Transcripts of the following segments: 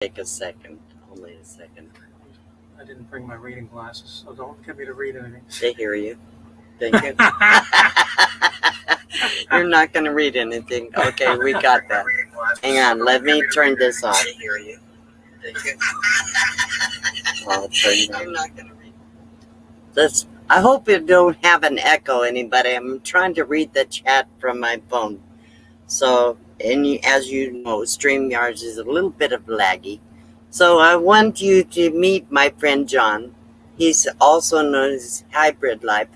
Take a second, only a second. I didn't bring my reading glasses, so don't get me to read anything. They hear you. Thank you. You're not going to read anything. Okay, we got that. Hang on, let me turn this off. They hear you. Thank you. I'll turn it on. You're not going to read. I hope it don't have an echo, anybody. I'm trying to read the chat from my phone. So, as you know, StreamYard is a little bit of laggy. So I want you to meet my friend John. He's also known as Hybrid Life,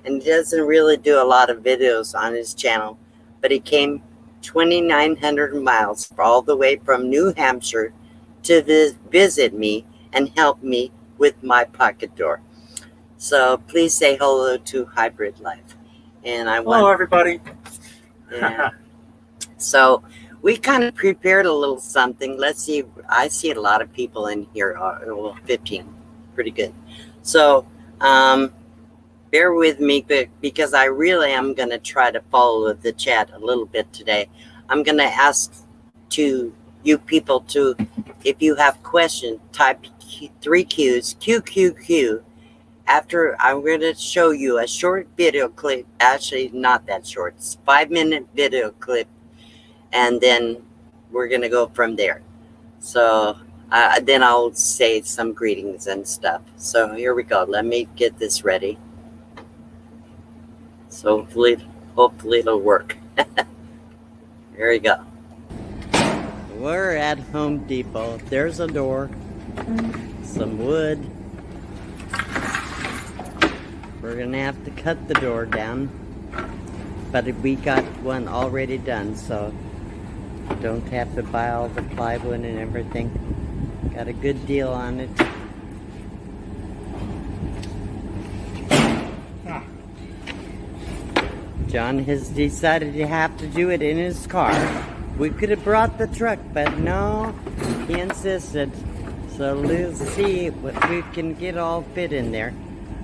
and he doesn't really do a lot of videos on his channel, but he came 2,900 miles all the way from New Hampshire to visit me and help me with my pocket door. So please say hello to Hybrid Life. And Hello, everybody. Yeah. So we kind of prepared a little something. Let's see. I see a lot of people in here. Well, 15. Pretty good. So bear with me because I really am going to try to follow the chat a little bit today. I'm going to ask to you people to, if you have questions, type 3 Qs, QQQ. After I'm going to show you a short video clip. Actually, not that short. It's a 5-minute video clip. And then we're going to go from there. So then I'll say some greetings and stuff. So here we go. Let me get this ready. So hopefully it'll work. Here we go. We're at Home Depot. There's a door. Some wood. We're going to have to cut the door down. But we got one already done, so don't have to buy all the plywood and everything. Got a good deal on it. John has decided to have to do it in his car. We could have brought the truck, but no, he insisted. So let's see what we can get all fit in there.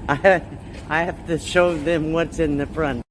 I have to show them what's in the front.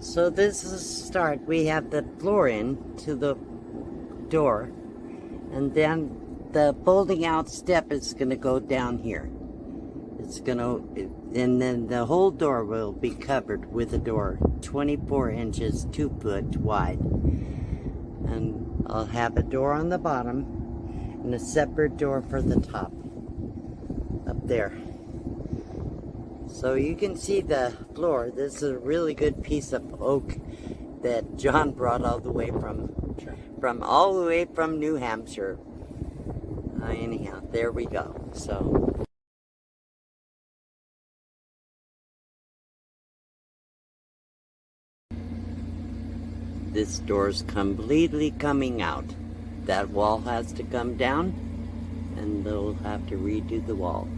So this is a start. We have the floor in to the door, and then the folding out step is going to go down here. It's going to, and then the whole door will be covered with a door 24 inches, 2 foot wide. And I'll have a door on the bottom and a separate door for the top up there. So you can see the floor. This is a really good piece of oak that John brought all the way from New Hampshire. Anyhow, there we go. So this door's completely coming out. That wall has to come down, and they'll have to redo the wall.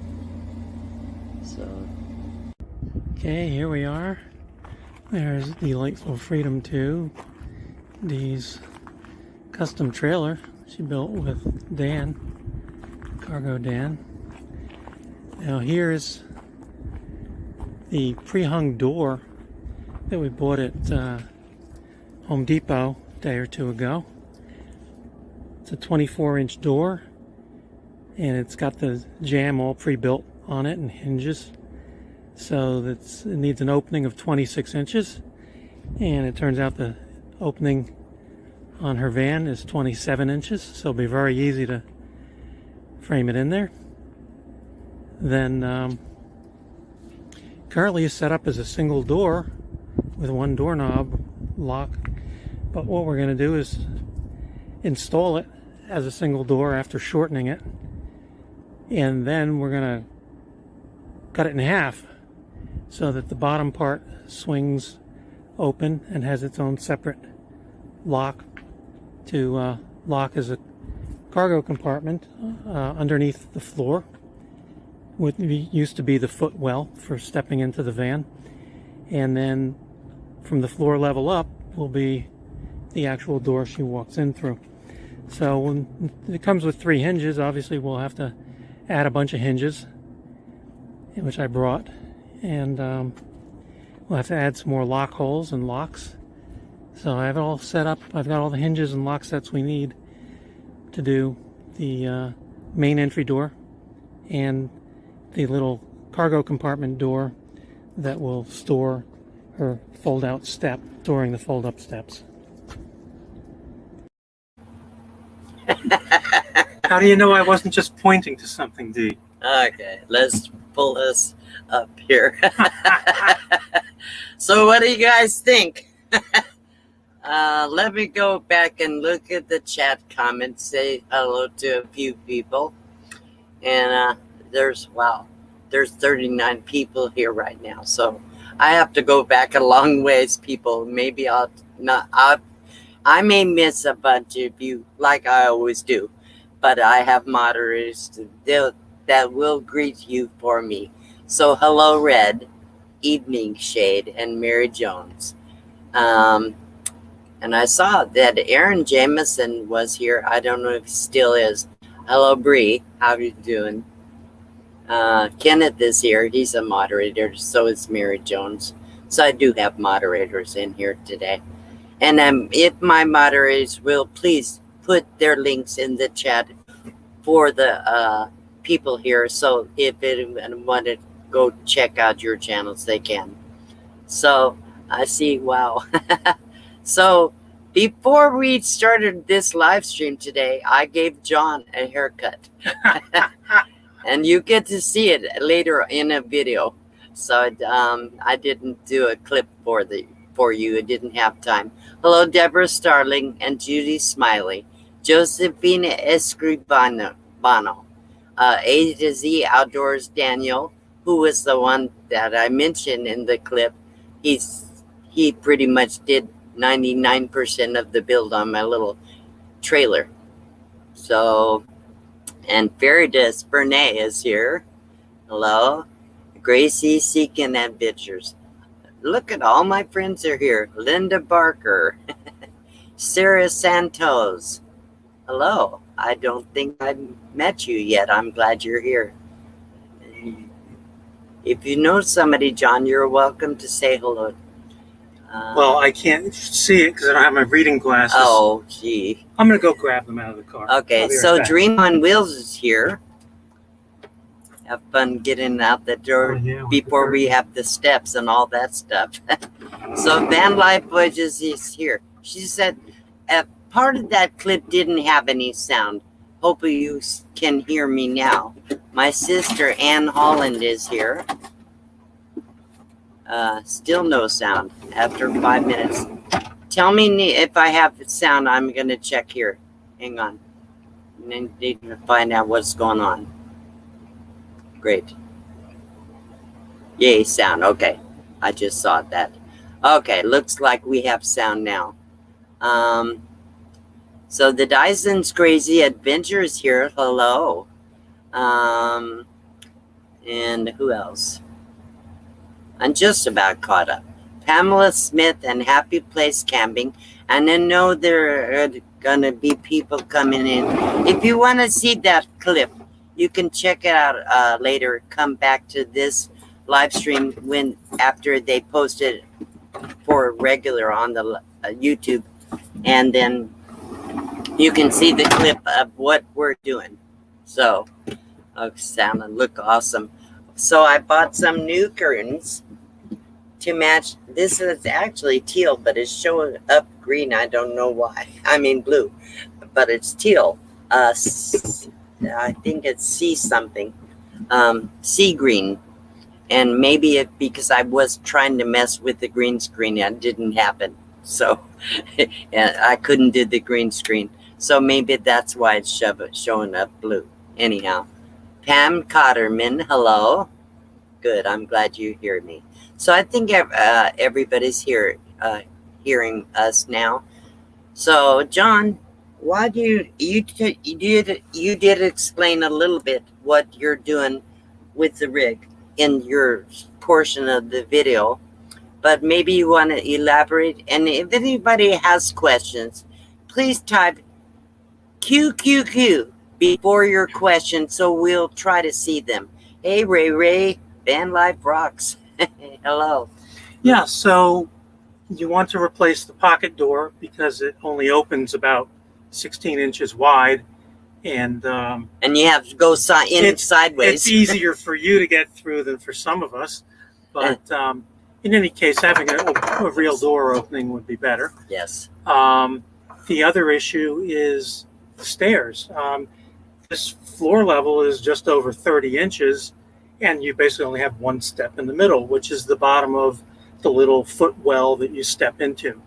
So, Okay, here we are. There's Delightful Freedom 2. Dee's custom trailer she built with Dan, Cargo Dan. Now here's the pre-hung door that we bought at Home Depot a day or two ago. It's a 24-inch door, and it's got the jamb all pre-built on it and hinges. So it needs an opening of 26 inches, and it turns out the opening on her van is 27 inches, so it'll be very easy to frame it in there. Then currently it's set up as a single door with one doorknob lock, but what we're going to do is install it as a single door after shortening it, and then we're going to cut it in half so that the bottom part swings open and has its own separate lock to lock as a cargo compartment underneath the floor. What used to be the footwell for stepping into the van, and then from the floor level up will be the actual door she walks in through. So when it comes with 3 hinges, obviously we'll have to add a bunch of hinges, which I brought, and we'll have to add some more lock holes and locks. So I have it all set up. I've got all the hinges and lock sets we need to do the main entry door and the little cargo compartment door that will store her fold-out step, storing the fold-up steps. How do you know I wasn't just pointing to something, Dee? okay, let's pull this up here. So what do you guys think? Let me go back and look at the chat comments, say hello to a few people. And there's 39 people here right now. So I have to go back a long ways, people. Maybe I may miss a bunch of you like I always do, but I have moderators that will greet you for me. So hello, Red, Evening Shade, and Mary Jones. And I saw that Aaron Jameson was here. I don't know if he still is. Hello, Bree. How are you doing? Kenneth is here. He's a moderator. So is Mary Jones. So I do have moderators in here today. And if my moderators will please put their links in the chat for the people here. So if anyone want to go check out your channels, they can. So I see. Wow. So before we started this live stream today, I gave John a haircut. And you get to see it later in a video. So I didn't do a clip for you. I didn't have time. Hello, Deborah Starling and Judy Smiley. Josephina Escribano. A to Z Outdoors Daniel, who was the one that I mentioned in the clip. He pretty much did 99% of the build on my little trailer. So, and Feridas Bernay is here. Hello. Gracie Seeking Adventures. Look at all my friends are here. Linda Barker. Sarah Santos. Hello. I don't think I've met you yet. I'm glad you're here. If you know somebody, John, you're welcome to say hello. Well, I can't see it because I don't have my reading glasses. Oh, gee. I'm going to go grab them out of the car. Okay, so Dream on Wheels is here. Have fun getting out the door before we have the steps and all that stuff. So Van Life Voyages is here. She said part of that clip didn't have any sound. Hopefully you can hear me now. My sister Ann Holland is here. Still no sound after 5 minutes. Tell me if I have sound. I'm going to check here. Hang on. I need to find out what's going on. Great. Yay, sound. Okay. I just saw that. Okay, looks like we have sound now. So the Dyson's Crazy Adventure is here. Hello. And who else? I'm just about caught up. Pamela Smith and Happy Place Camping. And I know there are going to be people coming in. If you want to see that clip, you can check it out later. Come back to this live stream after they post it for regular on the YouTube. And then you can see the clip of what we're doing. So, sound and look awesome. So I bought some new curtains to match. This is actually teal, but it's showing up green. I don't know why. I mean blue, but it's teal. I think it's sea green. And maybe because I was trying to mess with the green screen, it didn't happen. So I couldn't do the green screen. So maybe that's why it's showing up blue. Anyhow, Pam Cotterman, hello. Good. I'm glad you hear me. So I think everybody's here, hearing us now. So John, why do you did explain a little bit what you're doing with the rig in your portion of the video, but maybe you want to elaborate. And if anybody has questions, please type QQQ before your question so we'll try to see them. Hey, Ray, van life rocks. Hello. Yeah, so you want to replace the pocket door because it only opens about 16 inches wide. And you have to go sideways. It's easier for you to get through than for some of us. But in any case, having a real door opening would be better. Yes. The other issue is the stairs. This floor level is just over 30 inches, and you basically only have one step in the middle, which is the bottom of the little footwell that you step into,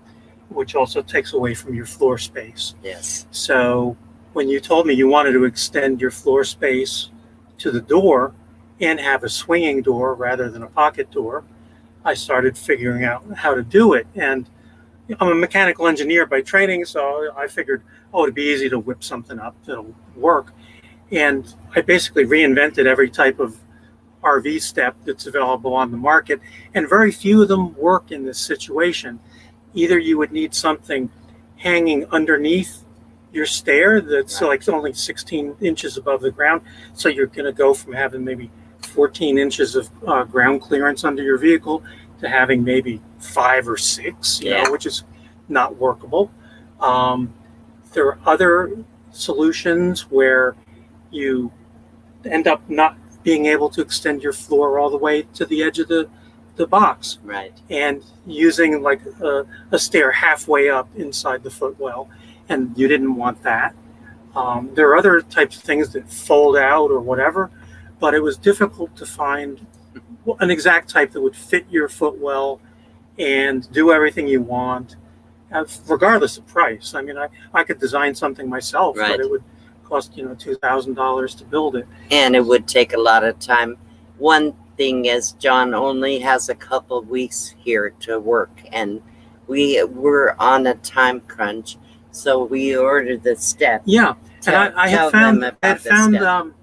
which also takes away from your floor space. Yes. So when you told me you wanted to extend your floor space to the door and have a swinging door rather than a pocket door, I started figuring out how to do it. And I'm a mechanical engineer by training, so I figured, it'd be easy to whip something up that'll work. And I basically reinvented every type of RV step that's available on the market, and very few of them work in this situation. Either you would need something hanging underneath your stair that's like only 16 inches above the ground, so you're going to go from having maybe 14 inches of ground clearance under your vehicle to having maybe 5 or 6, you know, which is not workable. There are other solutions where you end up not being able to extend your floor all the way to the edge of the box, right? And using like a stair halfway up inside the footwell, and you didn't want that. There are other types of things that fold out or whatever, but it was difficult to find an exact type that would fit your footwell and do everything you want, regardless of price. I mean, I could design something myself, right, but it would cost $2,000 to build it, and it would take a lot of time. One thing is, John only has a couple of weeks here to work, and we were on a time crunch, so we ordered the step. Yeah, and I had found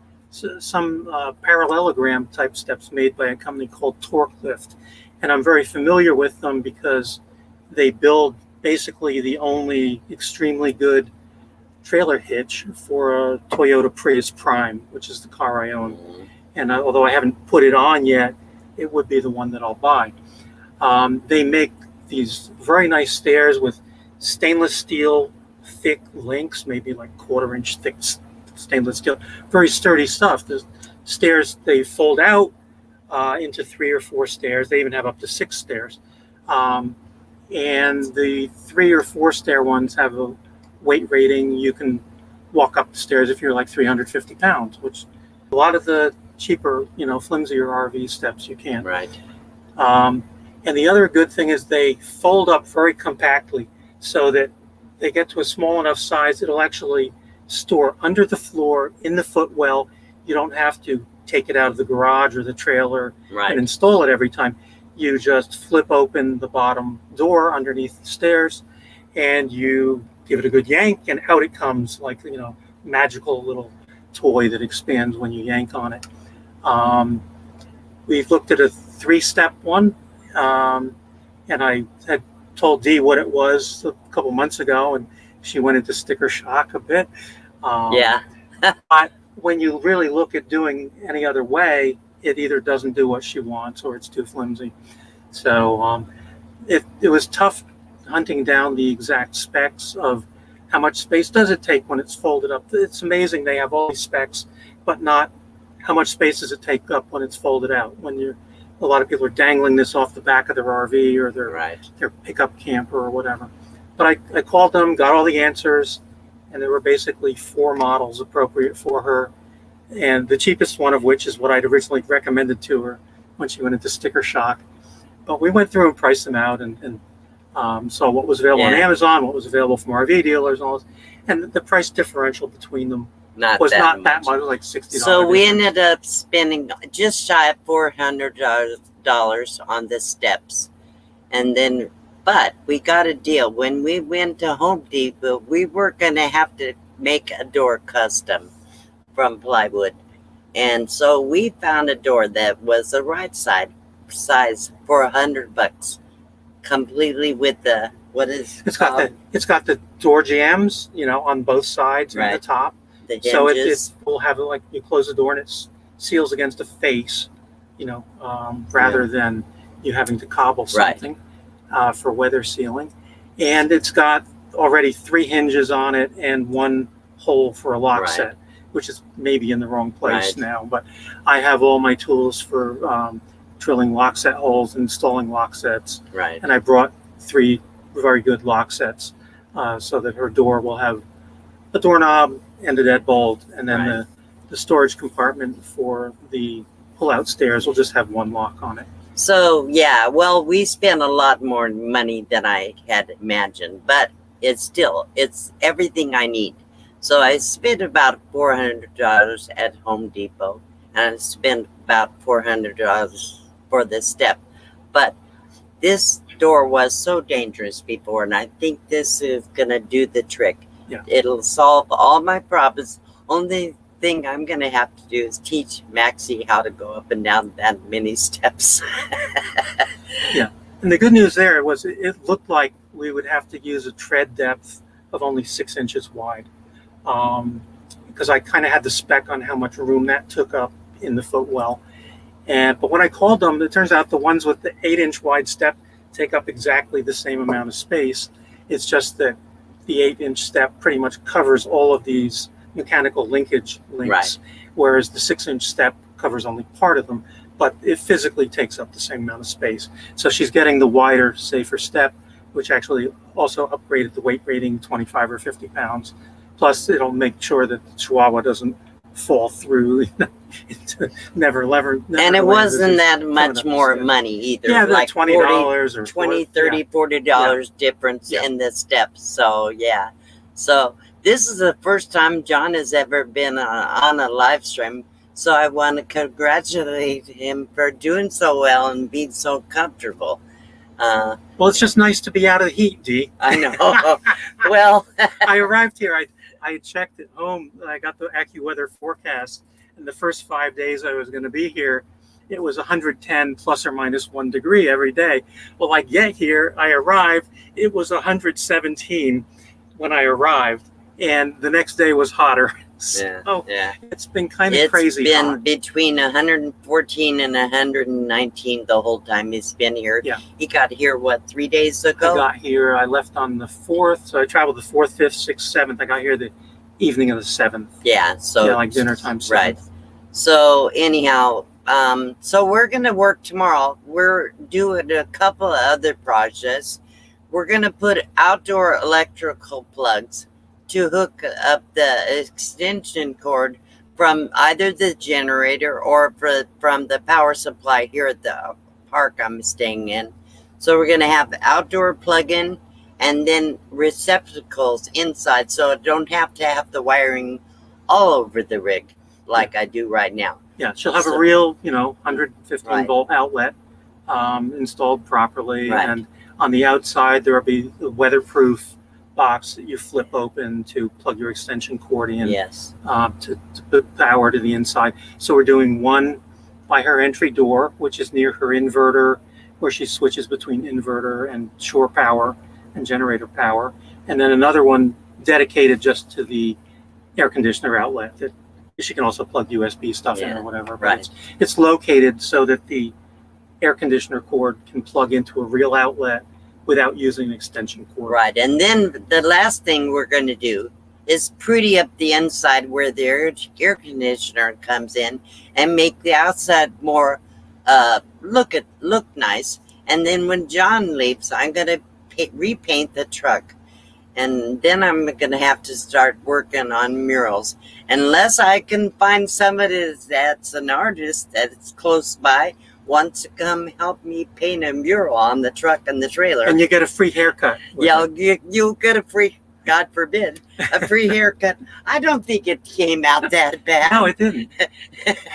some parallelogram type steps made by a company called Torque Lift, and I'm very familiar with them because they build basically the only extremely good trailer hitch for a Toyota Prius Prime, which is the car I own. And although I haven't put it on yet, it would be the one that I'll buy. They make these very nice stairs with stainless steel thick links, maybe like 1/4 inch thick stainless steel, very sturdy stuff. The stairs, they fold out into 3 or 4 stairs. They even have up to 6 stairs. And the 3 or 4 stair ones have a weight rating. You can walk up the stairs if you're like 350 pounds, which a lot of the cheaper, flimsier RV steps you can't. Right. And the other good thing is they fold up very compactly so that they get to a small enough size it'll actually store under the floor in the footwell. You don't have to take it out of the garage or the trailer and install it every time. You just flip open the bottom door underneath the stairs and you give it a good yank and out it comes like, magical little toy that expands when you yank on it. We've looked at a 3-step one, and I had told Dee what it was a couple months ago, and she went into sticker shock a bit. Yeah. But when you really look at doing any other way, it either doesn't do what she wants or it's too flimsy. So it was tough hunting down the exact specs of how much space does it take when it's folded up. It's amazing they have all these specs, but not how much space does it take up when it's folded out. A lot of people are dangling this off the back of their RV or their pickup camper or whatever. But I called them, got all the answers, and there were basically 4 models appropriate for her. And the cheapest one of which is what I'd originally recommended to her when she went into sticker shock. But we went through and priced them out and saw what was available on Amazon, what was available from RV dealers, and all this. And the price differential between them was not that much, like $60. So we ended up spending just shy of $400 on the steps. And then, but we got a deal. When we went to Home Depot, we were going to have to make a door custom from plywood. And so we found a door that was the right size for $100, completely with the, what is it's got the door jambs, on both sides and the top. The hinges. So it will have, like, you close the door and it seals against a face, rather than you having to cobble something for weather sealing. And it's got already 3 hinges on it and 1 hole for a lock set, which is maybe in the wrong place now. But I have all my tools for drilling lock set holes, installing lock sets. Right. And I brought 3 very good lock sets so that her door will have a doorknob and a deadbolt, and then the storage compartment for the pull-out stairs will just have 1 lock on it. So, yeah, well, we spent a lot more money than I had imagined, but it's everything I need. So I spent about $400 at Home Depot, and I spent about $400 for the step. But this door was so dangerous before, and I think this is going to do the trick. Yeah. It'll solve all my problems. Only thing I'm going to have to do is teach Maxie how to go up and down that many steps. Yeah. And the good news there was it looked like we would have to use a tread depth of only 6 inches wide. Because I kind of had the spec on how much room that took up in the footwell. But when I called them, it turns out the ones with the 8-inch wide step take up exactly the same amount of space. It's just that the 8-inch step pretty much covers all of these mechanical linkage links, whereas the 6-inch step covers only part of them, but it physically takes up the same amount of space. So she's getting the wider, safer step, which actually also upgraded the weight rating 25 or 50 pounds. Plus, it'll make sure that the Chihuahua doesn't fall through into never. And it wasn't that much more money either. Yeah, like $20 or $20, $30, $40 difference in the steps. So, yeah. So this is the first time John has ever been on a live stream. So I want to congratulate him for doing so well and being so comfortable. Well, it's just nice to be out of the heat, Dee. I know. Well, I arrived here. I checked at home. I got the AccuWeather forecast. And the first 5 days I was going to be here, it was 110 plus or minus 1 degree every day. Well, I get here, I arrived, it was 117 when I arrived. And the next day was hotter. So it's been kind of crazy. It's been between 114 and 119 the whole time he's been here. Yeah. He got here, 3 days ago? I got here, I left on the 4th. So I traveled the 4th, 5th, 6th, 7th. I got here the evening of the 7th. Yeah. So like dinner time. 7th. Right. So anyhow, so we're going to work tomorrow. We're doing a couple of other projects. We're going to put outdoor electrical plugs to hook up the extension cord from either the generator or from the power supply here at the park I'm staying in. So we're going to have outdoor plug-in and then receptacles inside, so I don't have to have the wiring all over the rig like I do right now. Yeah, she'll have a real, 115 volt outlet installed properly. And on the outside, there will be weatherproof box that you flip open to plug your extension cord in. Yes. To put power to the inside. So we're doing one by her entry door, which is near her inverter, where she switches between inverter and shore power and generator power. And then another one dedicated just to the air conditioner outlet that she can also plug USB stuff in or whatever. But right. It's located so that the air conditioner cord can plug into a real outlet without using an extension cord. Right. And then the last thing we're going to do is pretty up the inside where the air conditioner comes in and make the outside more look nice. And then when John leaves, I'm going to repaint the truck. And then I'm going to have to start working on murals. Unless I can find somebody that's an artist that's close by, wants to come help me paint a mural on the truck and the trailer. And you get a free haircut. Yeah, you get a free, God forbid, a free haircut. I don't think it came out that bad. No, it didn't.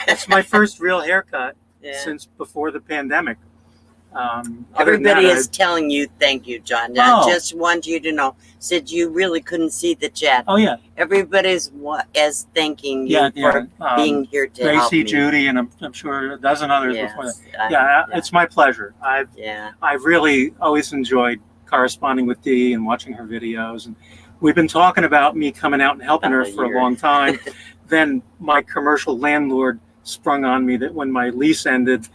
It's my first real haircut since before the pandemic. Everybody is telling you thank you, John. I just want you to know. Said you really couldn't see the chat. Oh yeah. Everybody's thanking you for being here to help me. Gracie, Judy, and I'm sure a dozen others before that. It's my pleasure. I've really always enjoyed corresponding with Dee and watching her videos, and we've been talking about me coming out and helping her for a long time. Then my commercial landlord sprung on me that when my lease ended,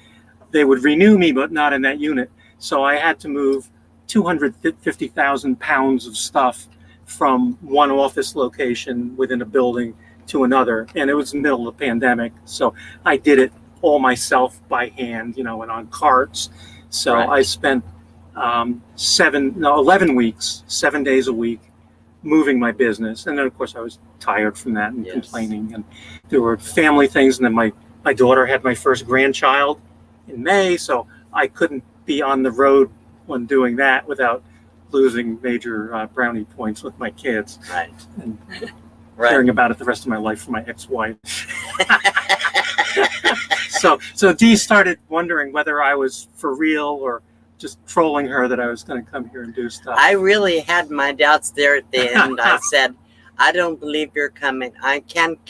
they would renew me, but not in that unit. So I had to move 250,000 pounds of stuff from one office location within a building to another. And it was in the middle of the pandemic. So I did it all myself by hand, and on carts. So I spent 11 weeks, 7 days a week, moving my business. And then, of course, I was tired from that and complaining. And there were family things. And then my daughter had my first grandchild in May, so I couldn't be on the road when doing that without losing major brownie points with my kids. Right. And caring about it the rest of my life for my ex-wife. So Dee started wondering whether I was for real or just trolling her that I was going to come here and do stuff. I really had my doubts there at the end. I said, I don't believe you're coming. I can't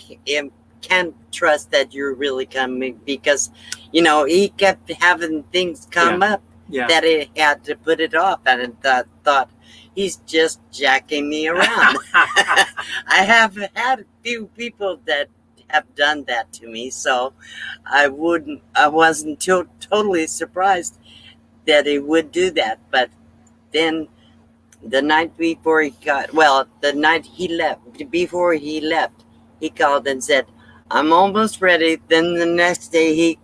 trust that you're really coming because, he kept having things come up that he had to put it off. And I thought, he's just jacking me around. I have had a few people that have done that to me, so I wasn't totally surprised that he would do that. But then the night before the night he left, before he left, he called and said, I'm almost ready. Then the next day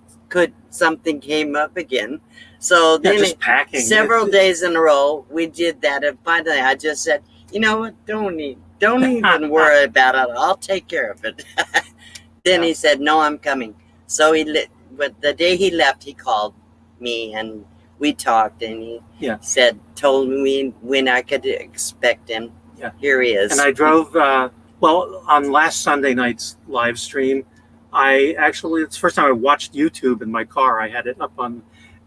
something came up again. So then several days in a row, we did that. And finally I just said, you know what? Don't even worry about it. I'll take care of it. Then he said, no, I'm coming. So but the day he left, he called me and we talked and he told me when I could expect him. Yeah. Here he is. And I drove, on last Sunday night's live stream, it's the first time I watched YouTube in my car. I had it up on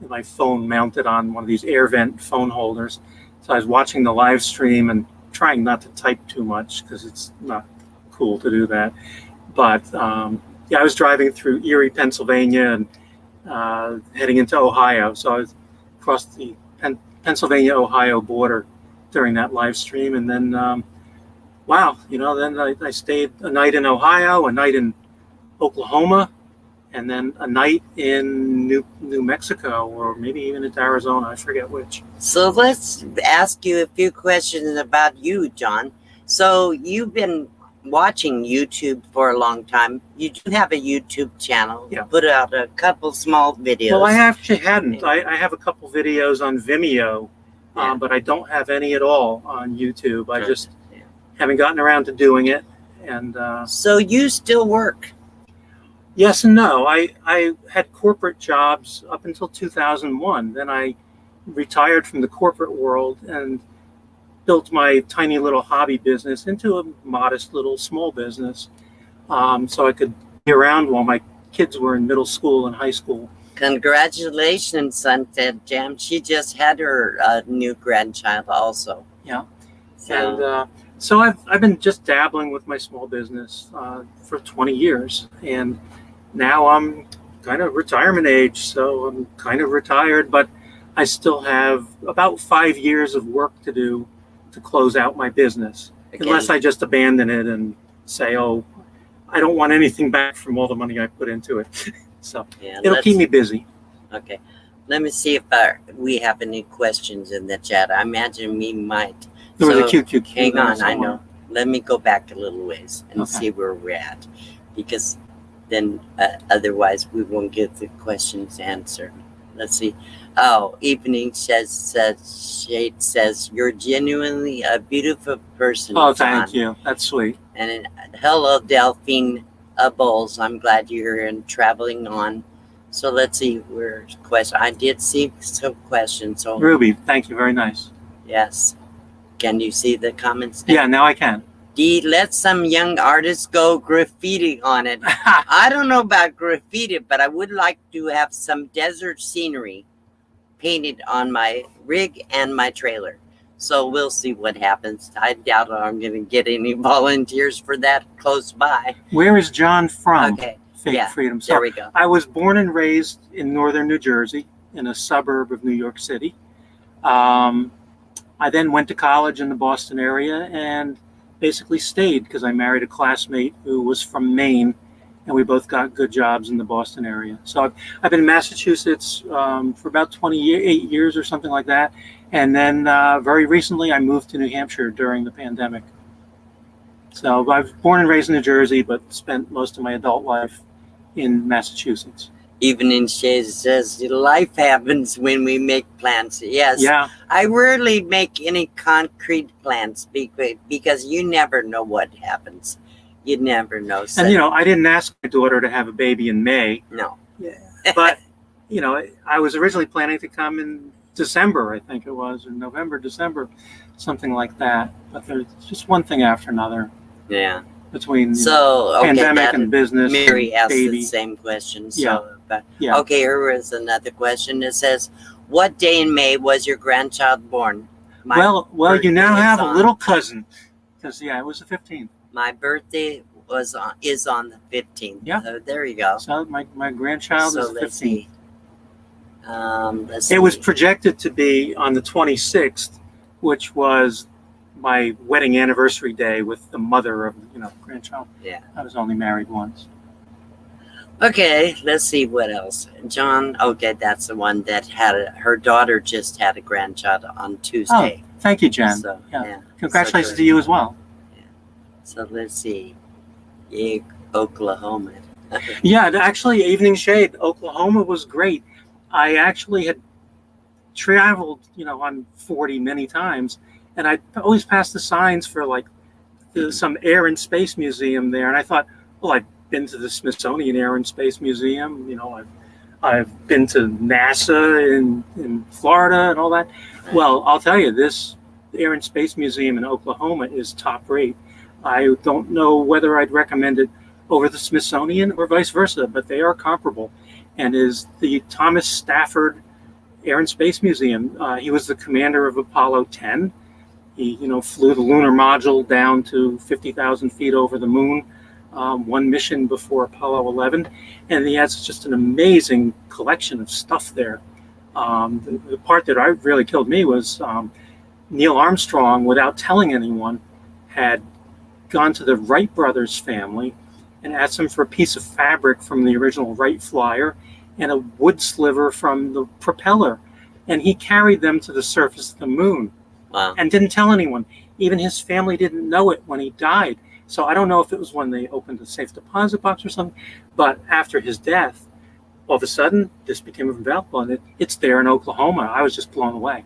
my phone mounted on one of these air vent phone holders. So I was watching the live stream and trying not to type too much because it's not cool to do that. But I was driving through Erie, Pennsylvania and heading into Ohio. So I was across the Pennsylvania-Ohio border during that live stream. And then, then I stayed a night in Ohio, a night in Oklahoma, and then a night in New Mexico, or maybe even into Arizona. I forget which. So let's ask you a few questions about you, John. So you've been watching YouTube for a long time. You do have a YouTube channel. Yeah. Put out a couple small videos. Well, I actually hadn't. I have a couple videos on Vimeo, but I don't have any at all on YouTube. I just haven't gotten around to doing it. And so you still work? Yes and no. I had corporate jobs up until 2001. Then I retired from the corporate world and built my tiny little hobby business into a modest little small business, so I could be around while my kids were in middle school and high school. Congratulations, Sunset Jam. She just had her new grandchild also. Yeah. And so I've been just dabbling with my small business for 20 years, and now I'm kind of retirement age, so I'm kind of retired, but I still have about 5 years of work to do to close out my business, unless I just abandon it and say, oh, I don't want anything back from all the money I put into it. So it'll keep me busy. Okay. Let me see if we have any questions in the chat. I imagine we might. There was a cute. Hang on, I know. Let me go back a little ways and see where we're at, because then otherwise we won't get the questions answered. Let's see. Oh, Evening Shade says, you're genuinely a beautiful person. Oh, thank you. That's sweet. And hello, Delphine Bowles. I'm glad you're here and traveling on. So let's see where's question. I did see some questions. So Ruby, thank you. Very nice. Yes. Can you see the comments now? Yeah, now I can. D, let some young artists go graffiti on it. I don't know about graffiti, but I would like to have some desert scenery painted on my rig and my trailer. So we'll see what happens. I doubt I'm going to get any volunteers for that close by. Where is John from? Okay. Fake Freedom. So there we go. I was born and raised in northern New Jersey, in a suburb of New York City. I then went to college in the Boston area and basically stayed because I married a classmate who was from Maine, and we both got good jobs in the Boston area. So I've been in Massachusetts for about 28 years or something like that. And then very recently I moved to New Hampshire during the pandemic. So I was born and raised in New Jersey, but spent most of my adult life in Massachusetts. Evening Shade says, life happens when we make plans. Yes. Yeah. I rarely make any concrete plans because you never know what happens. You never know. So. And, I didn't ask my daughter to have a baby in May. No. Yeah. But, I was originally planning to come in December, I think it was, or November, December, something like that. But there's just one thing after another. Yeah. Between pandemic and business. Mary and asked baby. The same question. So, yeah. Yeah. Okay, here is another question. It says, what day in May was your grandchild born? Well, you now have a little cousin. Because, it was the 15th. My birthday is on the 15th. Yeah. So there you go. So my grandchild is the 15th. Let's see. It was projected to be on the 26th, which was my wedding anniversary day with the mother of, grandchild. Yeah. I was only married once. Okay, let's see what else. John, okay, that's the one that her daughter just had a grandchild on Tuesday. Oh, thank you, Jen. So, yeah. Congratulations to you as well. Yeah. So let's see. Oklahoma. Yeah, actually, Evening Shade, Oklahoma was great. I actually had traveled, on 40 many times, and I always passed the signs for some Air and Space Museum there, and I thought, well, I've been to the Smithsonian Air and Space Museum, I've been to NASA in Florida and all that. Well, I'll tell you, this Air and Space Museum in Oklahoma is top rate. I don't know whether I'd recommend it over the Smithsonian or vice versa, but they are comparable. And is the Thomas Stafford Air and Space Museum. He was the commander of Apollo 10. He, flew the lunar module down to 50,000 feet over the moon, one mission before Apollo 11. And he has just an amazing collection of stuff there. The part that really killed me was Neil Armstrong, without telling anyone, had gone to the Wright brothers family and asked them for a piece of fabric from the original Wright flyer and a wood sliver from the propeller. And he carried them to the surface of the moon. Wow. And didn't tell anyone. Even his family didn't know it when he died. So I don't know if it was when they opened a safe deposit box or something, but after his death, all of a sudden, this became available, and it's there in Oklahoma. I was just blown away.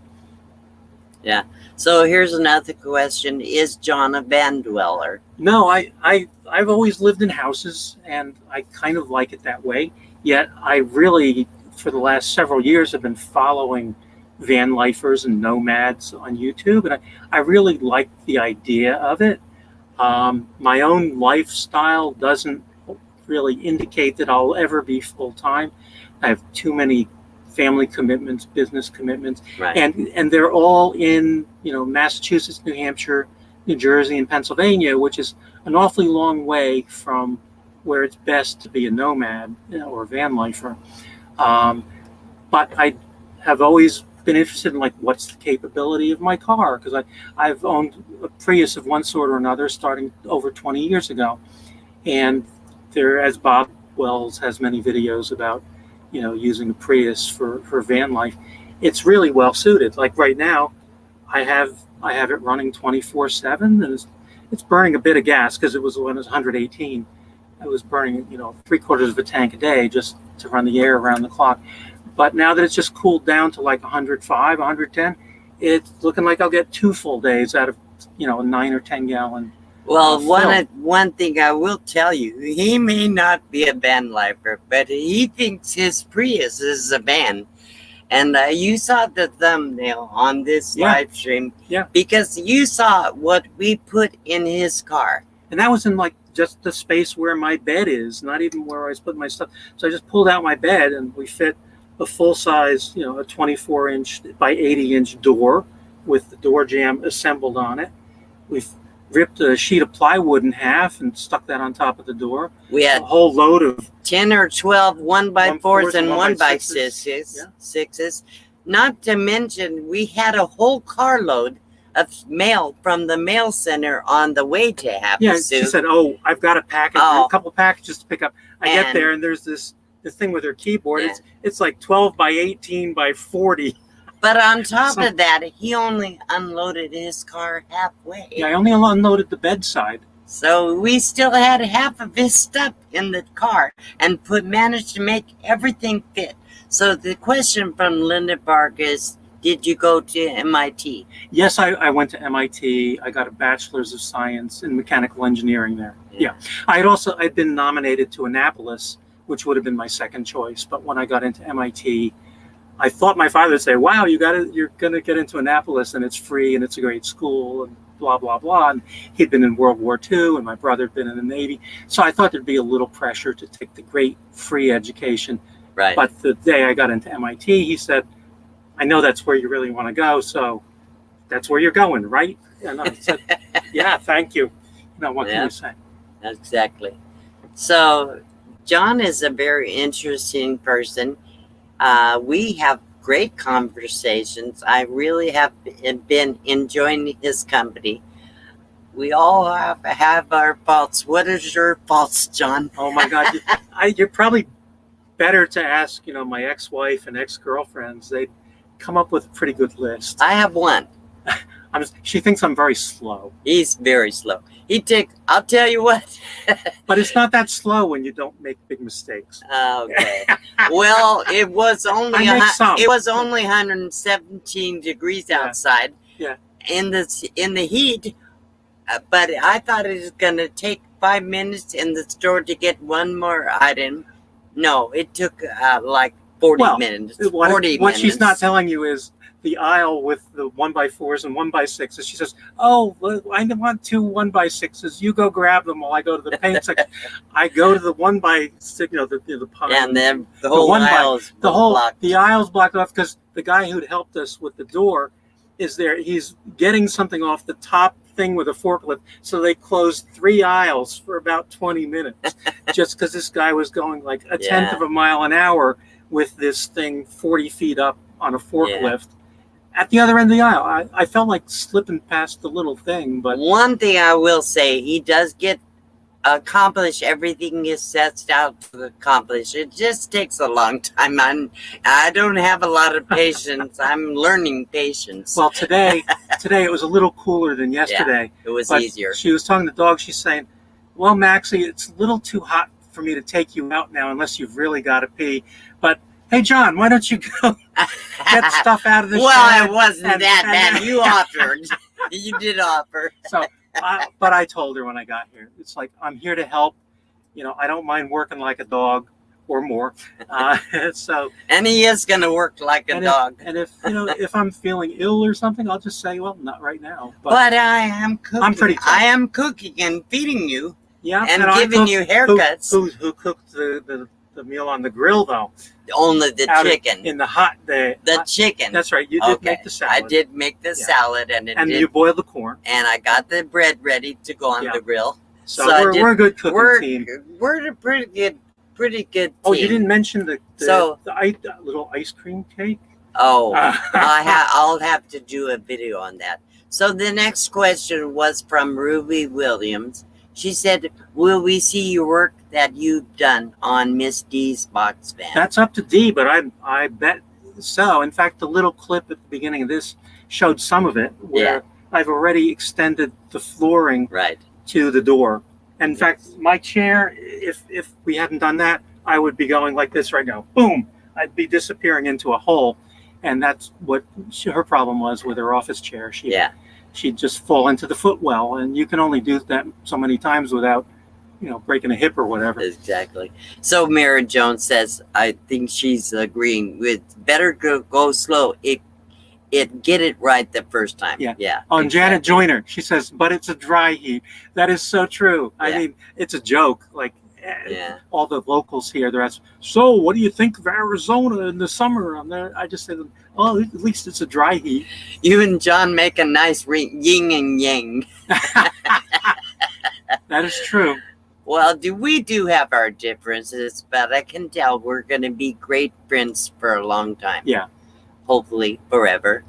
Yeah. So here's another question. Is John a van dweller? No, I've always lived in houses, and I kind of like it that way. Yet I really, for the last several years, have been following van lifers and nomads on YouTube, and I really like the idea of it. My own lifestyle doesn't really indicate that I'll ever be full-time. I have too many family commitments, business commitments, Right. and they're all in, Massachusetts, New Hampshire, New Jersey, and Pennsylvania, which is an awfully long way from where it's best to be a nomad, or a van lifer. But I have always been interested in, like, what's the capability of my car, because I've owned a Prius of one sort or another starting over 20 years ago, and there, as Bob Wells has many videos about, using a Prius for van life, it's really well suited. Like right now, I have it running 24/7, and it's burning a bit of gas, because when it was 118, I was burning 3/4 of a tank a day just to run the air around the clock. But now that it's just cooled down to like 105, 110, it's looking like I'll get 2 full days out of a 9 or 10 gallon. Well, one thing I will tell you, he may not be a van lifer, but he thinks his Prius is a van. And you saw the thumbnail on this live stream, because you saw what we put in his car. And that was in like just the space where my bed is, not even where I was putting my stuff. So I just pulled out my bed, and we fit a full size, a 24-inch by 80-inch door with the door jamb assembled on it. We've ripped a sheet of plywood in half and stuck that on top of the door. We had a whole load of 10 or 12 1x4s and 1x6s. Not to mention, we had a whole carload of mail from the mail center on the way to Havasu. She said, "Oh, I've got a package, a couple packages to pick up." I get there, and there's this thing with her keyboard. It's like 12 by 18 by 40. But on top of that, he only unloaded his car halfway. Yeah, I only unloaded the bedside. So we still had half of his stuff in the car, and managed to make everything fit. So the question from Linda Bark is, did you go to MIT? Yes, I went to MIT. I got a bachelor's of science in mechanical engineering there. Yeah. I'd been nominated to Annapolis, which would have been my second choice. But when I got into MIT, I thought my father would say, "Wow, you're going to get into Annapolis, and it's free, and it's a great school, and blah, blah, blah." And he'd been in World War II, and my brother had been in the Navy. So I thought there'd be a little pressure to take the great free education. Right. But the day I got into MIT, he said, "I know that's where you really want to go, so that's where you're going, right?" And I said, "Yeah, thank you." What can you say? Exactly. So John is a very interesting person. We have great conversations. I really have been enjoying his company. We all have our faults. What is your faults, John? Oh my God, you're probably better to ask, my ex-wife and ex-girlfriends. They'd come up with a pretty good list. I have one. She thinks I'm very slow. He's very slow. I'll tell you what. But it's not that slow when you don't make big mistakes. Okay. Well, it was only 117 degrees outside. Yeah. In the heat, but I thought it was going to take 5 minutes in the store to get one more item. No, it took like 40 minutes. 40 what she's not telling you is the aisle with the 1x4s and 1x6s. She says, "Oh, I want 2 1x6s. You go grab them while I go to the paint section." I go to the 1x6, the pile. And then the whole aisle's blocked. The aisle's blocked off because the guy who'd helped us with the door is there. He's getting something off the top thing with a forklift. So they closed 3 aisles for about 20 minutes just because this guy was going like a tenth of a mile an hour with this thing 40 feet up on a forklift. At the other end of the aisle, I felt like slipping past the little thing. But one thing I will say, he does accomplish everything he sets out to accomplish. It just takes a long time. I don't have a lot of patience. I'm learning patience. Well, today it was a little cooler than yesterday. It was easier. She was talking to the dog. She's saying, "Well, Maxie, it's a little too hot for me to take you out now unless you've really got to pee. But hey, John, why don't you go get stuff out of the shed?" Well, it wasn't that bad. You offered. You did offer. So, but I told her when I got here, it's like, I'm here to help. I don't mind working like a dog or more. And he is going to work like a dog. If I'm feeling ill or something, I'll just say, "Well, not right now." But I am cooking. I'm pretty tough. I am cooking and feeding you. Yeah, and giving you haircuts. Who cooked the the meal on the grill, though. Only the Out chicken. in the hot day. The chicken. That's right. You did make the salad. I did make the salad, and you boiled the corn. And I got the bread ready to go on the grill. So we're a good cooking team. We're a pretty good team. Oh, you didn't mention the little ice cream cake? Oh, I'll have to do a video on that. So the next question was from Ruby Williams. She said, will we see your work that you've done on Miss D's box van? That's up to Dee, but I bet so. In fact, the little clip at the beginning of this showed some of it where I've already extended the flooring to the door. And in fact, my chair, if we hadn't done that, I would be going like this right now. Boom! I'd be disappearing into a hole. And that's what her problem was with her office chair. She'd just fall into the footwell, and you can only do that so many times without, breaking a hip or whatever. Exactly. So Mara Jones says, I think she's agreeing with better go slow. It get it right the first time. Yeah. On exactly. Janet Joyner, she says, but it's a dry heat. That is so true. I mean, it's a joke. Like all the locals here, they're asking, so what do you think of Arizona in the summer? I just say, oh, at least it's a dry heat. You and John make a nice yin and yang. That is true. Well, we do have our differences, but I can tell we're going to be great friends for a long time. Yeah. Hopefully forever.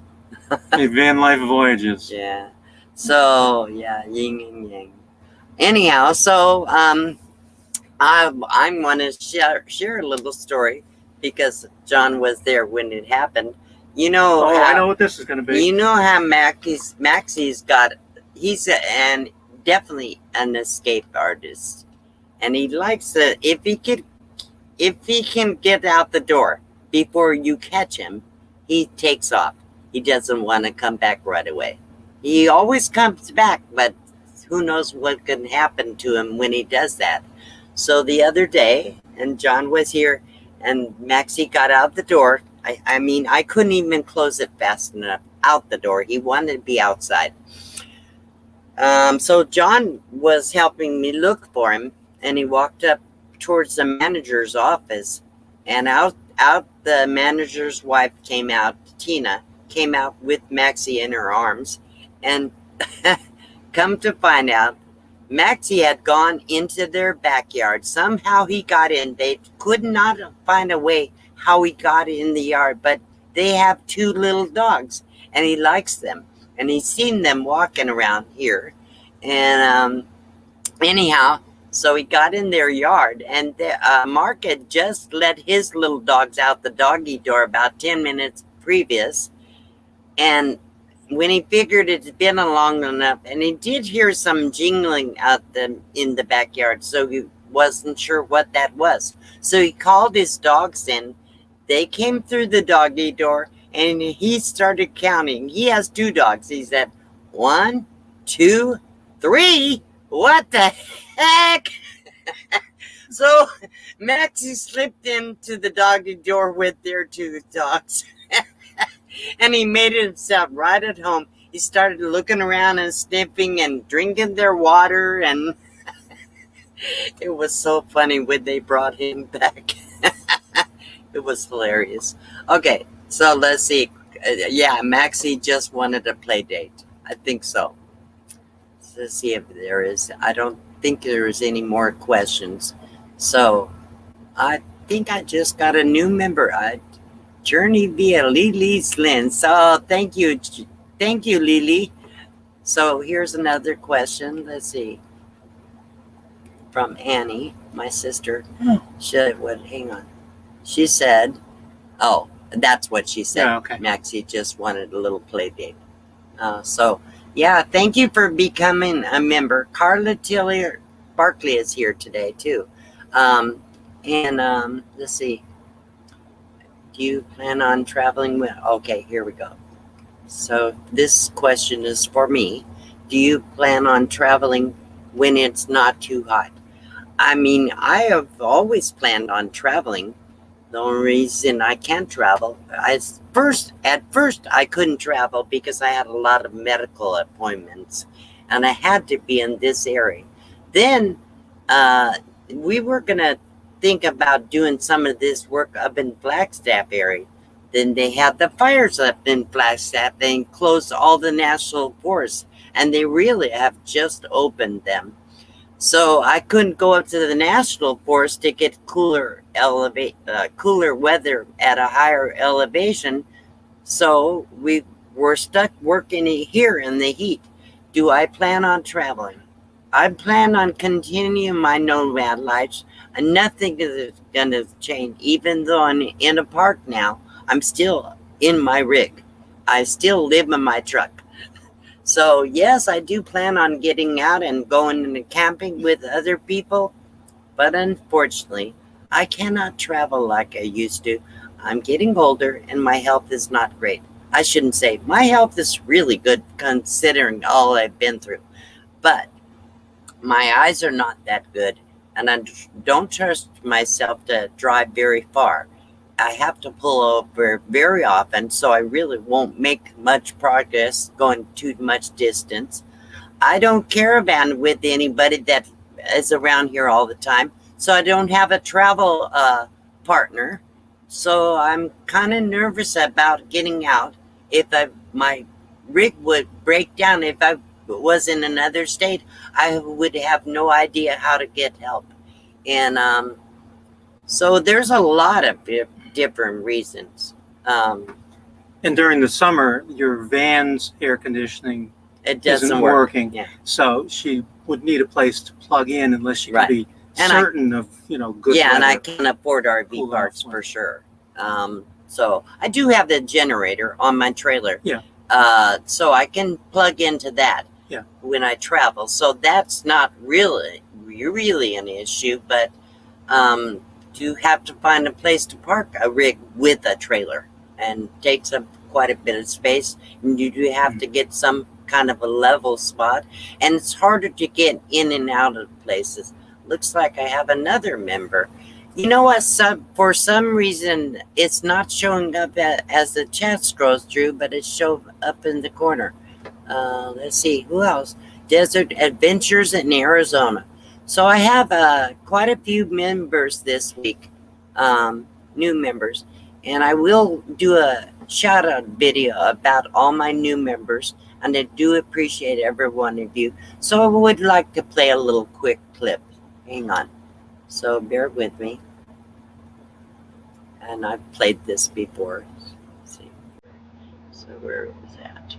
Van life voyages. Yeah. So, yin and yang. Anyhow, so I want to share a little story because John was there when it happened. I know what this is going to be. You know how Maxie's got, he's definitely an escape artist. And he likes to, if he can get out the door before you catch him, he takes off. He doesn't want to come back right away. He always comes back, but who knows what can happen to him when he does that. So the other day, and John was here, and Maxie got out the door. I mean, I couldn't even close it fast enough out the door. He wanted to be outside. So John was helping me look for him, and he walked up towards the manager's office, and out the manager's wife came out, Tina, came out with Maxie in her arms, and come to find out, Maxie had gone into their backyard. Somehow he got in. They could not find a way how he got in the yard, but they have 2 little dogs, and he likes them, and he's seen them walking around here. And anyhow, so he got in their yard, and Mark had just let his little dogs out the doggy door about 10 minutes previous, and when he figured it's been long enough, and he did hear some jingling out in the backyard, so he wasn't sure what that was. So he called his dogs in. They came through the doggy door, and he started counting. He has 2 dogs. He said, 1, 2, 3. What the heck? So Maxie slipped into the doggy door with their 2 dogs. And he made himself right at home. He started looking around and sniffing and drinking their water. And it was so funny when they brought him back. It was hilarious. Okay, so let's see. Maxie just wanted a play date. I think so. Let's see if there is. I don't think there is any more questions. So I think I just got a new member. Journey via Lily's lens. So thank you, Lily. So here's another question. Let's see. From Annie, my sister. Hang on. She said, oh, that's what she said. Okay. Maxie just wanted a little play date. Thank you for becoming a member. Carla Tillier Barkley is here today too. Let's see. Do you plan on traveling with? Okay, here we go. So this question is for me. Do you plan on traveling when it's not too hot? I mean, I have always planned on traveling. The only reason I can't travel, at first I couldn't travel because I had a lot of medical appointments, and I had to be in this area. Then we were gonna think about doing some of this work up in Flagstaff area. Then they had the fires up in Flagstaff. They closed all the national forests, and they really have just opened them. So I couldn't go up to the national forest to get cooler weather at a higher elevation. So we were stuck working here in the heat. Do I plan on traveling? I plan on continuing my nomad life. And nothing is going to change. Even though I'm in a park now, I'm still in my rig. I still live in my truck. So yes, I do plan on getting out and going into camping with other people. But unfortunately, I cannot travel like I used to. I'm getting older and my health is not great. I shouldn't say my health is really good considering all I've been through. But my eyes are not that good. And I don't trust myself to drive very far. I have to pull over very often, so I really won't make much progress going too much distance. I don't caravan with anybody that is around here all the time, so I don't have a travel partner. So I'm kind of nervous about getting out. If my rig would break down, if I was in another state, I would have no idea how to get help. And so there's a lot of different reasons. And during the summer, your van's air conditioning it doesn't isn't work. working. Yeah. So she would need a place to plug in unless she could be certain of, good Yeah, weather. and I can afford RV Cool parts off. for sure. So I do have the generator on my trailer. Yeah. So I can plug into that when I travel. So that's not really an issue, but you have to find a place to park a rig with a trailer, and takes up quite a bit of space, and you do have to get some kind of a level spot, and it's harder to get in and out of places. Looks like I have another member. You know what? For some reason, it's not showing up as the chat scrolls through, but it shows up in the corner. Let's see, who else? Desert Adventures in Arizona. So I have quite a few members this week, new members, and I will do a shout out video about all my new members, and I do appreciate every one of you. So I would like to play a little quick clip. Hang on. So bear with me. And I've played this before. Let's see. So where is that?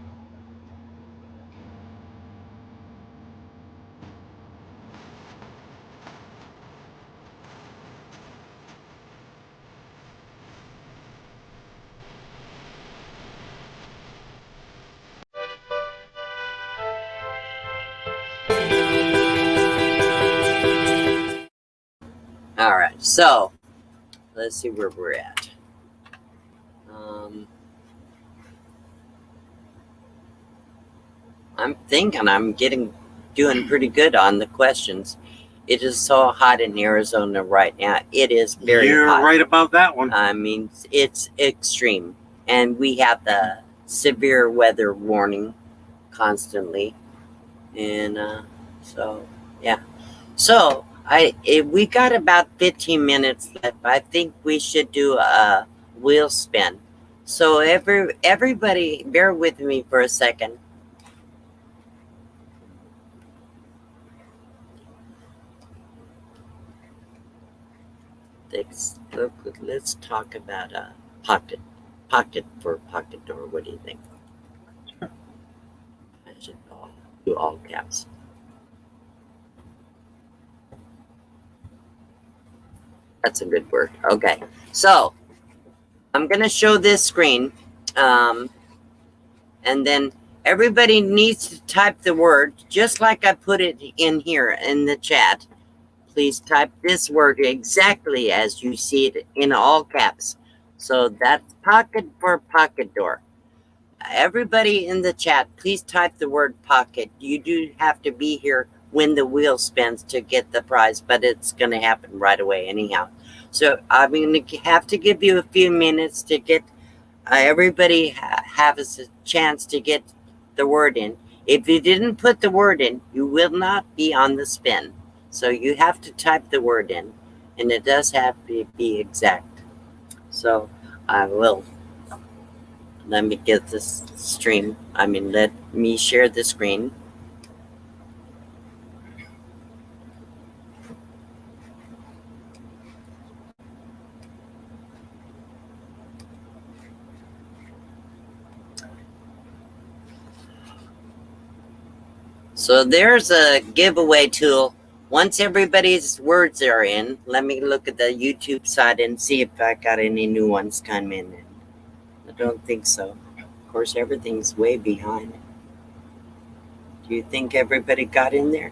All right, so let's see where we're at. I'm thinking I'm doing pretty good on the questions. It is so hot in Arizona right now. It is very hot. You're right about that one. I mean, it's extreme. And we have the severe weather warning constantly. And so, yeah. So, we got about 15 minutes left. I think we should do a wheel spin. So everybody, bear with me for a second. Let's talk about pocket for pocket door. What do you think? Sure. I should do all caps. That's a good word. Okay, so I'm gonna show this screen, and then everybody needs to type the word just like I put it in here in the chat. Please type this word exactly as you see it in all caps. So that's pocket for pocket door. Everybody in the chat, please type the word pocket. You do have to be here when the wheel spins to get the prize, but it's going to happen right away anyhow. So I'm going to have to give you a few minutes to get everybody has a chance to get the word in. If you didn't put the word in, you will not be on the spin. So you have to type the word in. and it does have to be exact. So I will. Let me get this stream. Let me share the screen. So there's a giveaway tool. Once everybody's words are in, let me look at the YouTube side and see if I got any new ones come in. I don't think so. Of course, everything's way behind. Do you think everybody got in there?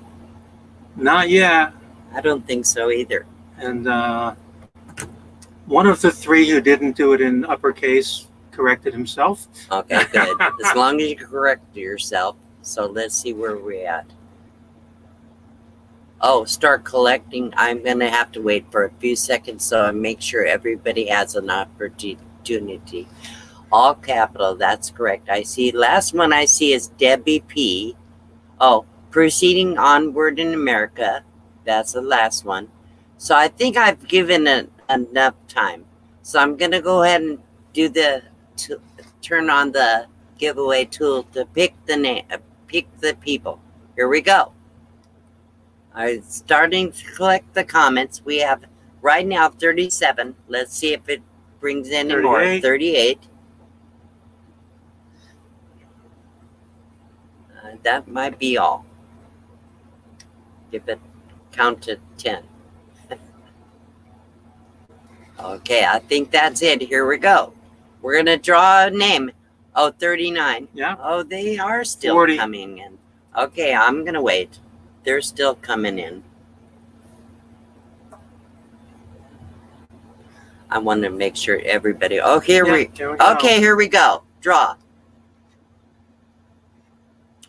Not yet. I don't think so either. And one of the three who didn't do it in uppercase corrected himself. Okay, good. As long as you correct yourself. So let's see where we're at. Oh, start collecting. I'm going to have to wait for a few seconds so I make sure everybody has an opportunity. All capital, that's correct. I see, last one I see is Debbie P. Oh, proceeding onward in America. That's the last one. So I think I've given it enough time. So I'm going to go ahead and do turn on the giveaway tool to pick the name, pick the people. Here we go. I'm starting to collect the comments. We have right now 37. Let's see if it brings any more. 38. That might be all. Give it count to 10. Okay, I think that's it. Here we go. We're going to draw a name. Oh, 39. Yeah. Oh, they are still 40. coming in. Okay, I'm going to wait. They're still coming in. I want to make sure everybody. Oh, here we go. Okay, here we go. Draw.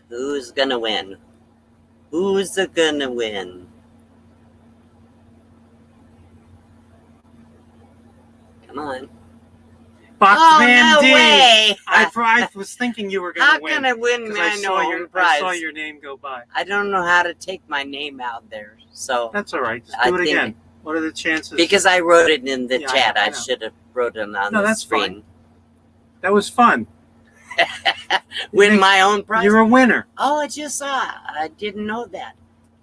Who's going to win? Who's going to win? Come on. Boxman no D. way! I was thinking you were going to win. How can I win my own I prize? saw your name go by. I don't know how to take my name out there, so That's all right. Just do it again. What are the chances? Because I wrote it in the chat. I I know. should have wrote it on the screen. Fine. That was fun. Win my own prize. You're a winner. Oh, I just saw. I didn't know that.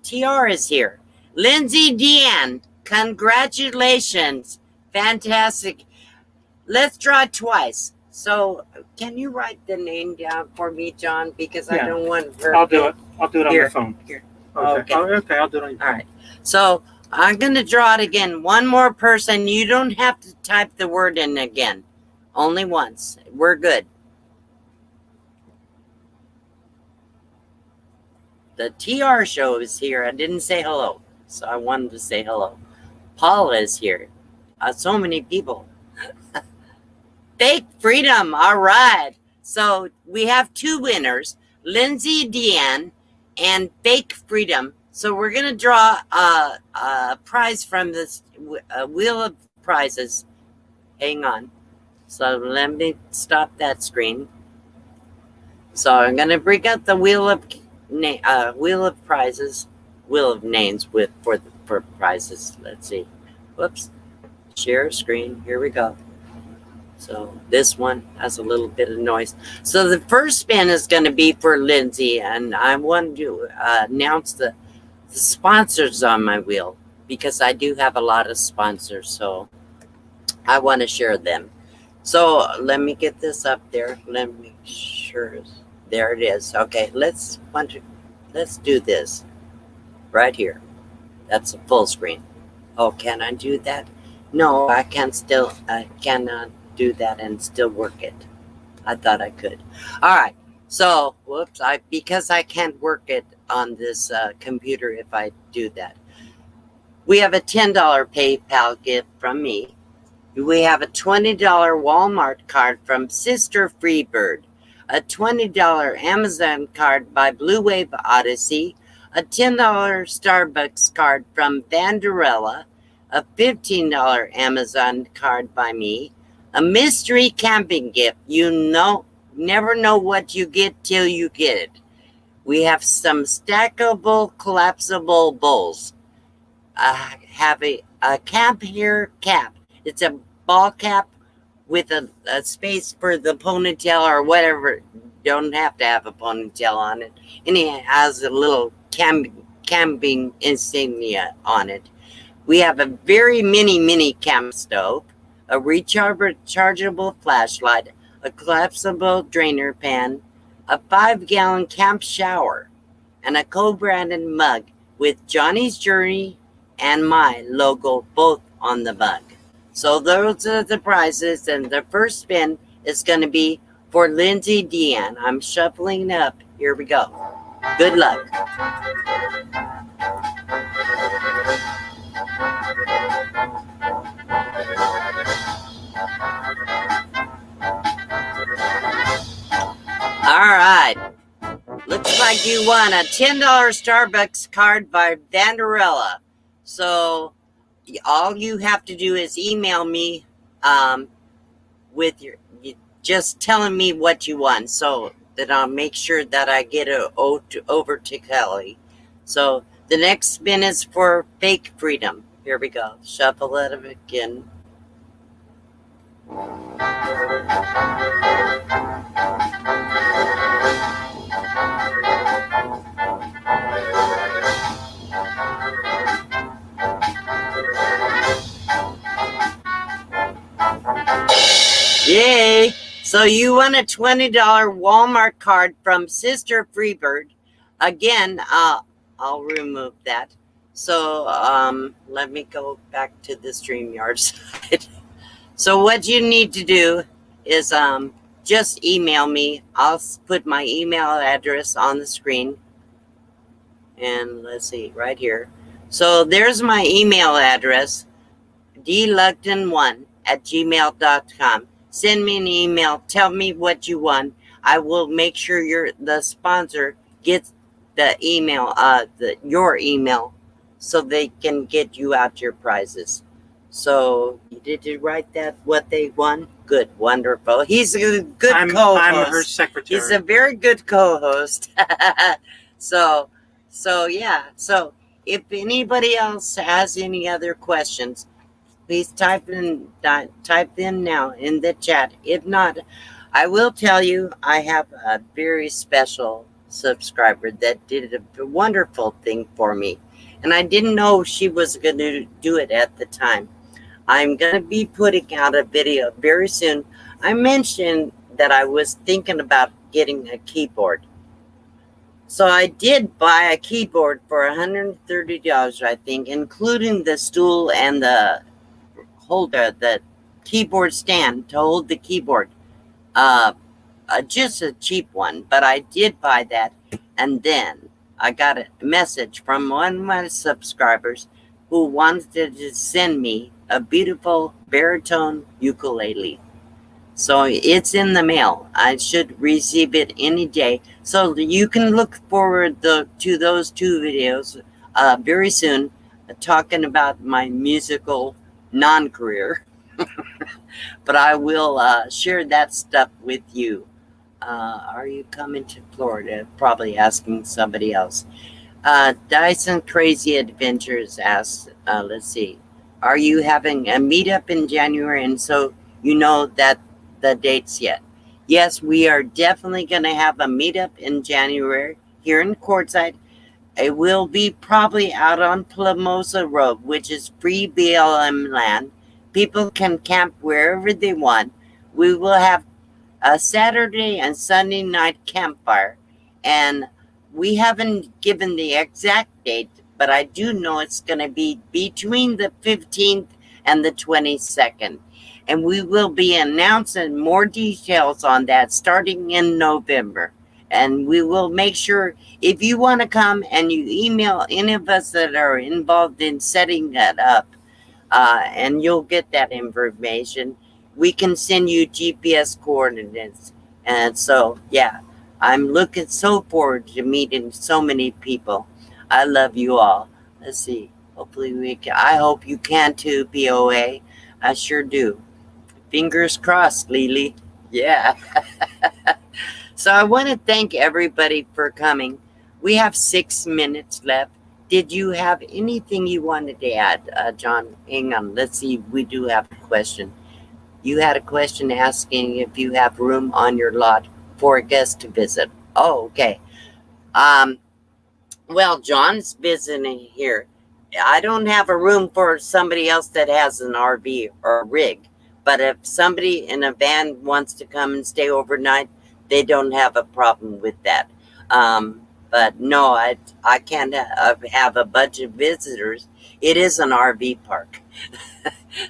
TR is here. Lindsay Deanne, congratulations. Fantastic. Let's draw twice. So, can you write the name down for me, John? Because I don't want her. I'll do it. I'll do it on Here. the phone. Here. Okay. Okay, I'll do it on your phone. All right. So, I'm going to draw it again. One more person. You don't have to type the word in again. Only once. We're good. The TR show is here. I didn't say hello, so I wanted to say hello. Paula is here. So many people. Fake Freedom. All right. So we have two winners, Lindsay Deanne and Fake Freedom. So we're going to draw a prize from this wheel of prizes. Hang on. So let me stop that screen. So I'm going to bring up the wheel of prizes, wheel of names for prizes. Let's see. Whoops. Share screen. Here we go. So this one has a little bit of noise. So the first spin is going to be for Lindsay, and I want to announce the sponsors on my wheel because I do have a lot of sponsors, so I want to share them. So let me get this up there. Let me sure. There it is. Okay, let's do this right here. That's a full screen. Oh, can I do that? No, I cannot do that and still work it. I thought I could. All right. So, whoops, because I can't work it on this computer if I do that. We have a $10 PayPal gift from me. We have a $20 Walmart card from Sister Freebird. A $20 Amazon card by Blue Wave Odyssey, a $10 Starbucks card from Vanderella, a $15 Amazon card by me, a mystery camping gift. Never know what you get till you get it. We have some stackable, collapsible bowls. I have a camp here cap. It's a ball cap with a space for the ponytail or whatever. Don't have to have a ponytail on it. And it has a little camping insignia on it. We have a very mini camp stove, a rechargeable flashlight, a collapsible drainer pan, a 5-gallon camp shower, and a co-branded mug with Johnny's Journey and my logo both on the mug. So those are the prizes, and the first spin is going to be for Lindsay Deanne. I'm shuffling up. Here we go. Good luck. All right. Looks like you won a $10 Starbucks card by Vanderella. So all you have to do is email me with your just telling me what you won, so that I'll make sure that I get it over to Kelly. So the next spin is for Fake Freedom. Here we go. Shuffle it again. Yay! So you won a $20 Walmart card from Sister Freebird. Again, I'll remove that. So let me go back to the StreamYard side. So what you need to do is just email me. I'll put my email address on the screen. And let's see, right here. So there's my email address, dlugton1@gmail.com. Send me an email. Tell me what you won. I will make sure the sponsor gets the email, your email, so they can get you out your prizes. So did you write that? What they won? Good, wonderful. He's a good co-host. I'm her secretary. He's a very good co-host. So yeah. So if anybody else has any other questions, please type in now in the chat. If not, I will tell you I have a very special subscriber that did a wonderful thing for me. And I didn't know she was going to do it at the time. I'm going to be putting out a video very soon. I mentioned that I was thinking about getting a keyboard. So I did buy a keyboard for $130, I think, including the stool and the holder, the keyboard stand to hold the keyboard. Just a cheap one, but I did buy that. And then I got a message from one of my subscribers who wanted to send me a beautiful baritone ukulele. So it's in the mail. I should receive it any day. So you can look forward to those 2 videos very soon, talking about my musical non-career. But I will share that stuff with you. Are you coming to Florida? Probably asking somebody else. Dyson Crazy Adventures asks, let's see, are you having a meetup in January? And so you know that the dates yet. Yes, we are definitely going to have a meetup in January here in Quartzsite. It will be probably out on Plamosa Road, which is free BLM land. People can camp wherever they want. We will have a Saturday and Sunday night campfire. And we haven't given the exact date, but I do know it's going to be between the 15th and the 22nd. And we will be announcing more details on that starting in November. And we will make sure, if you want to come and you email any of us that are involved in setting that up, and you'll get that information, we can send you GPS coordinates. And so, yeah, I'm looking so forward to meeting so many people. I love you all. Let's see. Hopefully we can. I hope you can too, POA. I sure do. Fingers crossed, Lily. Yeah. So I want to thank everybody for coming. We have 6 minutes left. did you have anything you wanted to add, John? Hang on. Let's see. We do have a question. You had a question asking if you have room on your lot for a guest to visit. Oh, okay. Well, John's visiting here. I don't have a room for somebody else that has an RV or a rig. But if somebody in a van wants to come and stay overnight, they don't have a problem with that. But no, I can't have a bunch of visitors. It is an RV park.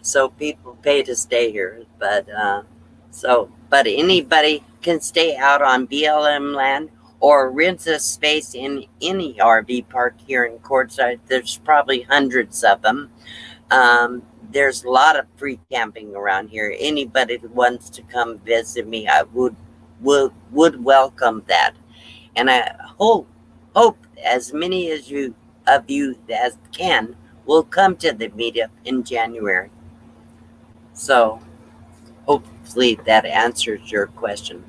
So people pay to stay here. But anybody can stay out on BLM land or rent a space in any RV park here in Quartzsite. There's probably hundreds of them. There's a lot of free camping around here. Anybody that wants to come visit me, I would welcome that. And I hope as many of you as can will come to the meetup in January. So hopefully that answers your question.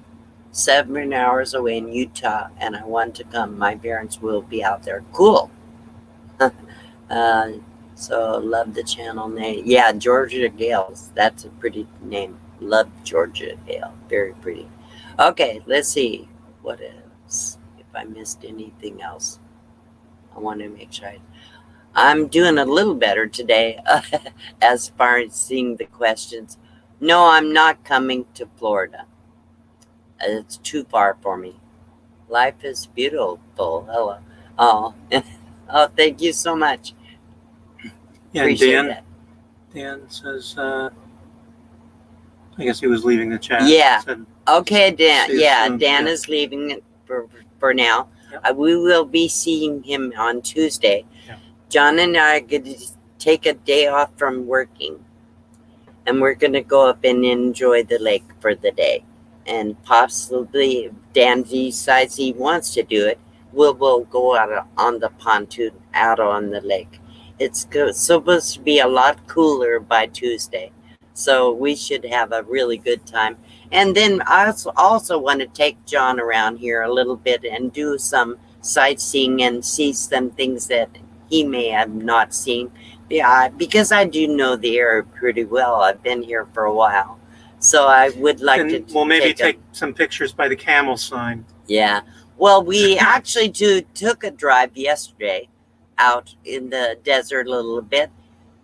7 hours away in Utah, and I want to come. My parents will be out there. Cool. So love the channel name. Yeah, Georgia Gales. That's a pretty name. Love Georgia Gale. Very pretty. Okay, let's see. What else? If I missed anything else, I want to make sure I'm doing a little better today as far as seeing the questions. No, I'm not coming to Florida. It's too far for me. Life is beautiful. Hello. Oh, oh, thank you so much. Yeah, Appreciate Dan says, I guess he was leaving the chat. Yeah. Said, okay, Dan. Yeah, soon. Dan Yeah. is leaving it for now. Yep. We will be seeing him on Tuesday. Yeah. John and I are going to take a day off from working, and we're going to go up and enjoy the lake for the day. And possibly, if Dan decides he wants to do it, we'll go out on the pontoon out on the lake. It's supposed to be a lot cooler by Tuesday, so we should have a really good time. And then I also want to take John around here a little bit and do some sightseeing and see some things that he may have not seen. Yeah, because I do know the area pretty well. I've been here for a while, so I would like to. We'll maybe take some pictures by the camel sign. Yeah. Well, we actually took a drive yesterday out in the desert a little bit.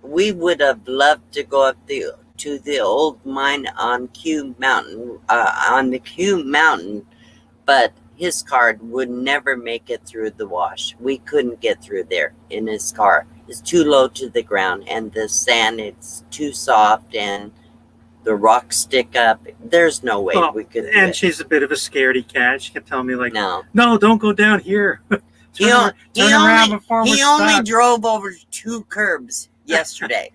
We would have loved to go up to the old mine on Q Mountain, but his car would never make it through the wash. We couldn't get through there in his car. It's too low to the ground, and the sand, it's too soft, and the rocks stick up. There's no way we could. And she's a bit of a scaredy cat. She kept telling me, like, no, don't go down here. He only drove over 2 curbs yesterday.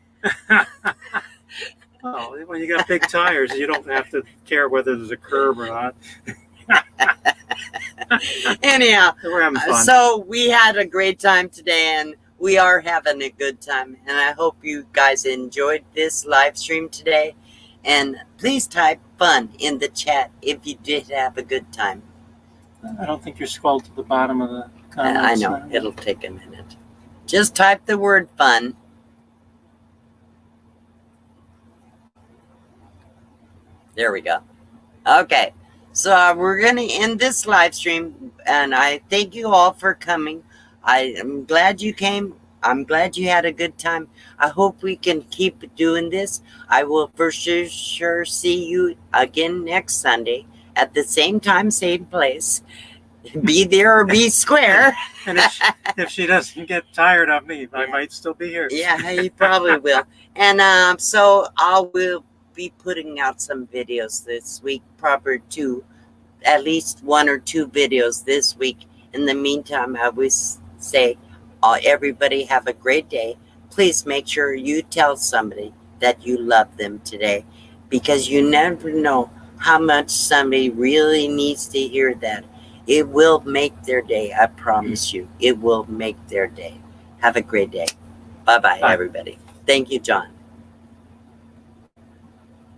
Oh, when you got big tires, you don't have to care whether there's a curb or not. Anyhow, we're having fun. So we had a great time today, and we are having a good time. And I hope you guys enjoyed this live stream today. And please type fun in the chat if you did have a good time. I don't think you're scrolled to the bottom of the comments. I know. It'll take a minute. Just type the word fun. There we go. Okay. So we're going to end this live stream. And I thank you all for coming. I am glad you came. I'm glad you had a good time. I hope we can keep doing this. I will for sure see you again next Sunday at the same time, same place. Be there or be square. And if she doesn't get tired of me, I might still be here. Yeah, you probably will. And so I will be putting out some videos this week, at least 1 or 2 videos this week. In the meantime, I would say, everybody have a great day. Please make sure you tell somebody that you love them today, because you never know how much somebody really needs to hear that. It will make their day. I promise you. It will make their day. Have a great day. Bye-bye, everybody. Thank you, John.